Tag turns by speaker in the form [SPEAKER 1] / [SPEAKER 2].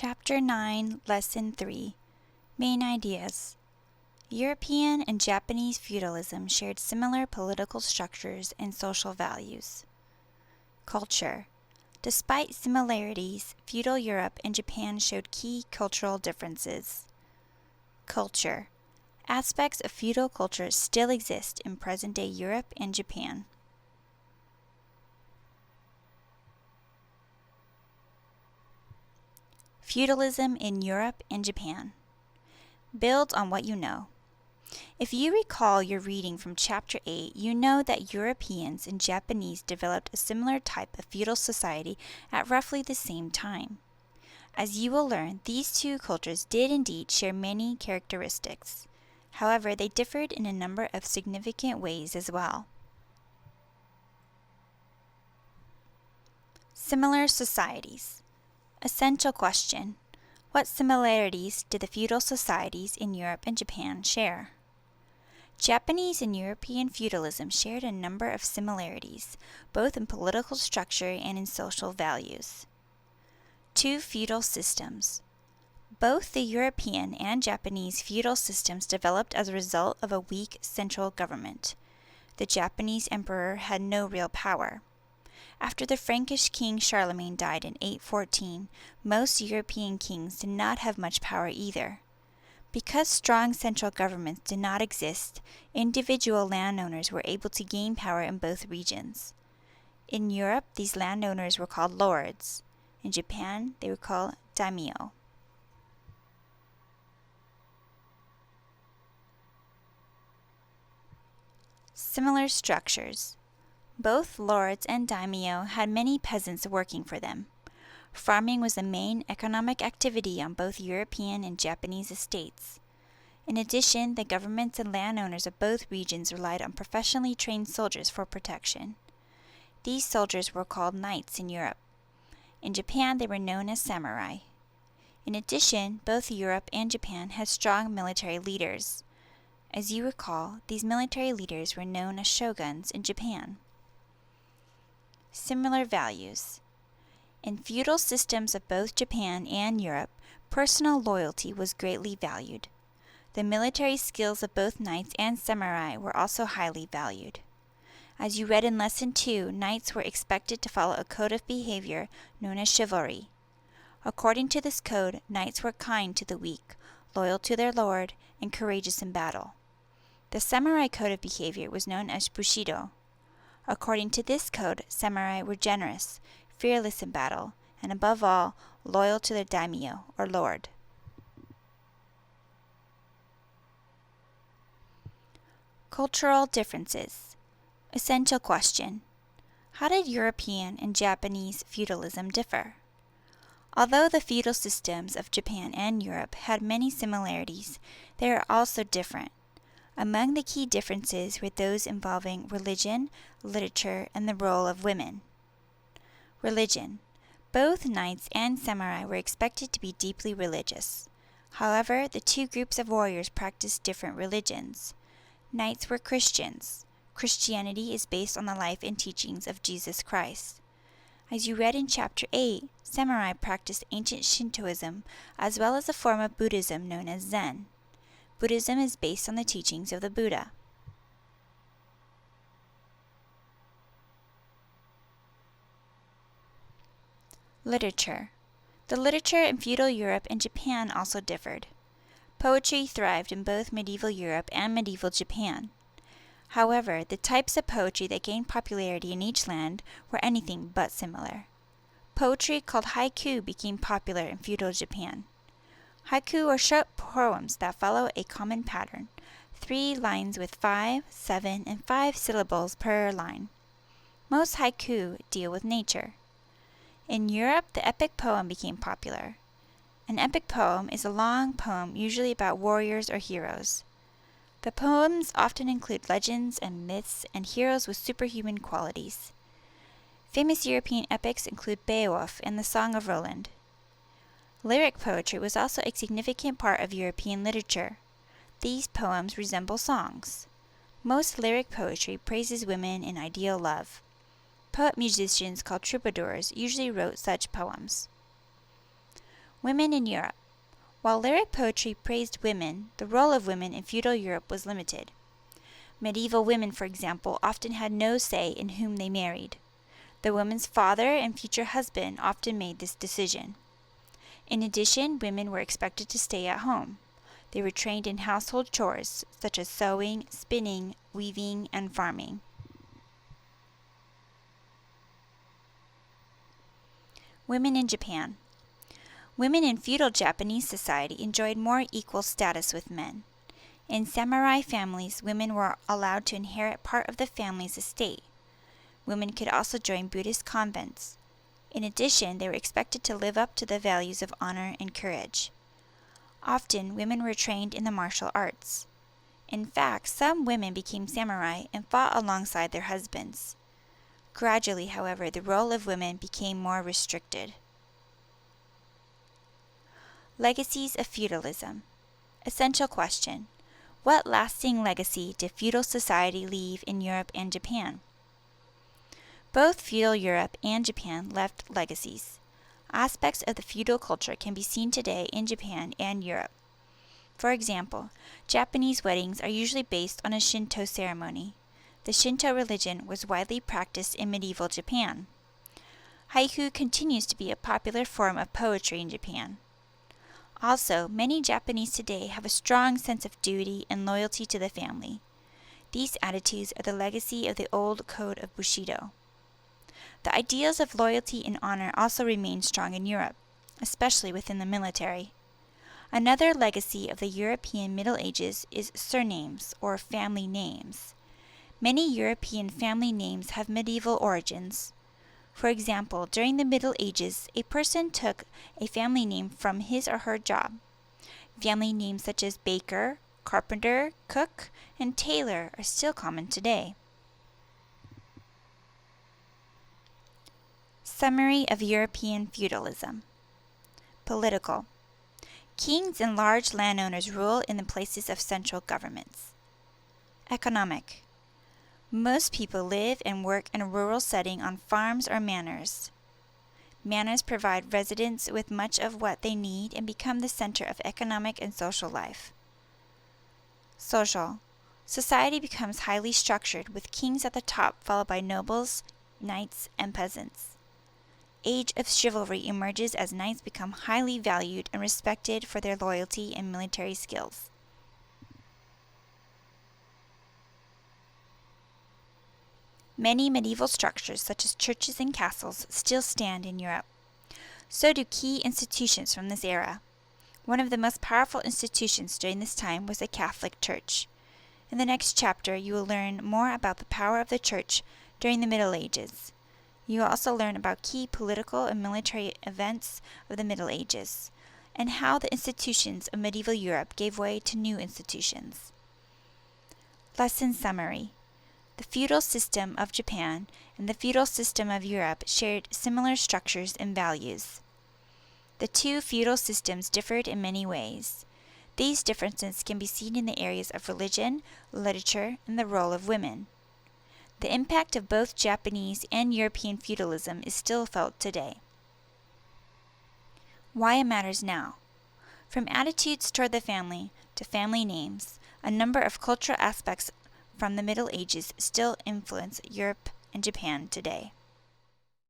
[SPEAKER 1] Chapter 9, Lesson 3, Main Ideas. European and Japanese feudalism shared similar political structures and social values. Culture. Despite similarities, feudal Europe and Japan showed key cultural differences. Culture. Aspects of feudal culture still exist in present-day Europe and Japan. Feudalism in Europe and Japan. Build on what you know. If you recall your reading from Chapter 8, you know that Europeans and Japanese developed a similar type of feudal society at roughly the same time. As you will learn, these two cultures did indeed share many characteristics. However, they differed in a number of significant ways as well. Similar societies. Essential question. What similarities did the feudal societies in Europe and Japan share? Japanese and European feudalism shared a number of similarities, both in political structure and in social values. Two feudal systems. Both the European and Japanese feudal systems developed as a result of a weak central government. The Japanese emperor had no real power. After the Frankish king Charlemagne died in 814, most European kings did not have much power either. Because strong central governments did not exist, individual landowners were able to gain power in both regions. In Europe, these landowners were called lords. In Japan, they were called daimyo. Similar structures. Both lords and daimyo had many peasants working for them. Farming was the main economic activity on both European and Japanese estates. In addition, the governments and landowners of both regions relied on professionally trained soldiers for protection. These soldiers were called knights in Europe. In Japan, they were known as samurai. In addition, both Europe and Japan had strong military leaders. As you recall, these military leaders were known as shoguns in Japan. Similar values. In feudal systems of both Japan and Europe, personal loyalty was greatly valued. The military skills of both knights and samurai were also highly valued. As you read in Lesson 2, knights were expected to follow a code of behavior known as chivalry. According to this code, knights were kind to the weak, loyal to their lord, and courageous in battle. The samurai code of behavior was known as bushido. According to this code, samurai were generous, fearless in battle, and above all, loyal to their daimyo, or lord. Cultural differences. Essential question. How did European and Japanese feudalism differ? Although the feudal systems of Japan and Europe had many similarities, they are also different. Among the key differences were those involving religion, literature, and the role of women. Religion. Both knights and samurai were expected to be deeply religious. However, the two groups of warriors practiced different religions. Knights were Christians. Christianity is based on the life and teachings of Jesus Christ. As you read in Chapter 8, samurai practiced ancient Shintoism as well as a form of Buddhism known as Zen. Buddhism is based on the teachings of the Buddha. Literature. The literature in feudal Europe and Japan also differed. Poetry thrived in both medieval Europe and medieval Japan. However, the types of poetry that gained popularity in each land were anything but similar. Poetry called haiku became popular in feudal Japan. Haiku are short poems that follow a common pattern, 3 lines with 5, 7, and 5 syllables per line. Most haiku deal with nature. In Europe, the epic poem became popular. An epic poem is a long poem usually about warriors or heroes. The poems often include legends and myths and heroes with superhuman qualities. Famous European epics include Beowulf and the Song of Roland. Lyric poetry was also a significant part of European literature. These poems resemble songs. Most lyric poetry praises women in ideal love. Poet musicians called troubadours usually wrote such poems. Women in Europe. While lyric poetry praised women, the role of women in feudal Europe was limited. Medieval women, for example, often had no say in whom they married. The woman's father and future husband often made this decision. In addition, women were expected to stay at home. They were trained in household chores such as sewing, spinning, weaving, and farming. Women in Japan. Women in feudal Japanese society enjoyed more equal status with men. In samurai families, women were allowed to inherit part of the family's estate. Women could also join Buddhist convents. In addition, they were expected to live up to the values of honor and courage. Often, women were trained in the martial arts. In fact, some women became samurai and fought alongside their husbands. Gradually, however, the role of women became more restricted. Legacies of feudalism. Essential question. What lasting legacy did feudal society leave in Europe and Japan? Both feudal Europe and Japan left legacies. Aspects of the feudal culture can be seen today in Japan and Europe. For example, Japanese weddings are usually based on a Shinto ceremony. The Shinto religion was widely practiced in medieval Japan. Haiku continues to be a popular form of poetry in Japan. Also, many Japanese today have a strong sense of duty and loyalty to the family. These attitudes are the legacy of the old code of Bushido. The ideals of loyalty and honor also remain strong in Europe, especially within the military. Another legacy of the European Middle Ages is surnames, or family names. Many European family names have medieval origins. For example, during the Middle Ages, a person took a family name from his or her job. Family names such as baker, carpenter, cook, and tailor are still common today. Summary of European feudalism. Political. Kings and large landowners rule in the places of central governments. Economic. Most people live and work in a rural setting on farms or manors. Manors provide residents with much of what they need and become the center of economic and social life. Social. Society becomes highly structured, with kings at the top followed by nobles, knights, and peasants. Age of chivalry emerges as knights become highly valued and respected for their loyalty and military skills. Many medieval structures, such as churches and castles, still stand in Europe. So do key institutions from this era. One of the most powerful institutions during this time was the Catholic Church. In the next chapter, you will learn more about the power of the Church during the Middle Ages. You will also learn about key political and military events of the Middle Ages, and how the institutions of medieval Europe gave way to new institutions. Lesson summary. The feudal system of Japan and the feudal system of Europe shared similar structures and values. The two feudal systems differed in many ways. These differences can be seen in the areas of religion, literature, and the role of women. The impact of both Japanese and European feudalism is still felt today. Why it matters now. From attitudes toward the family to family names, a number of cultural aspects from the Middle Ages still influence Europe and Japan today.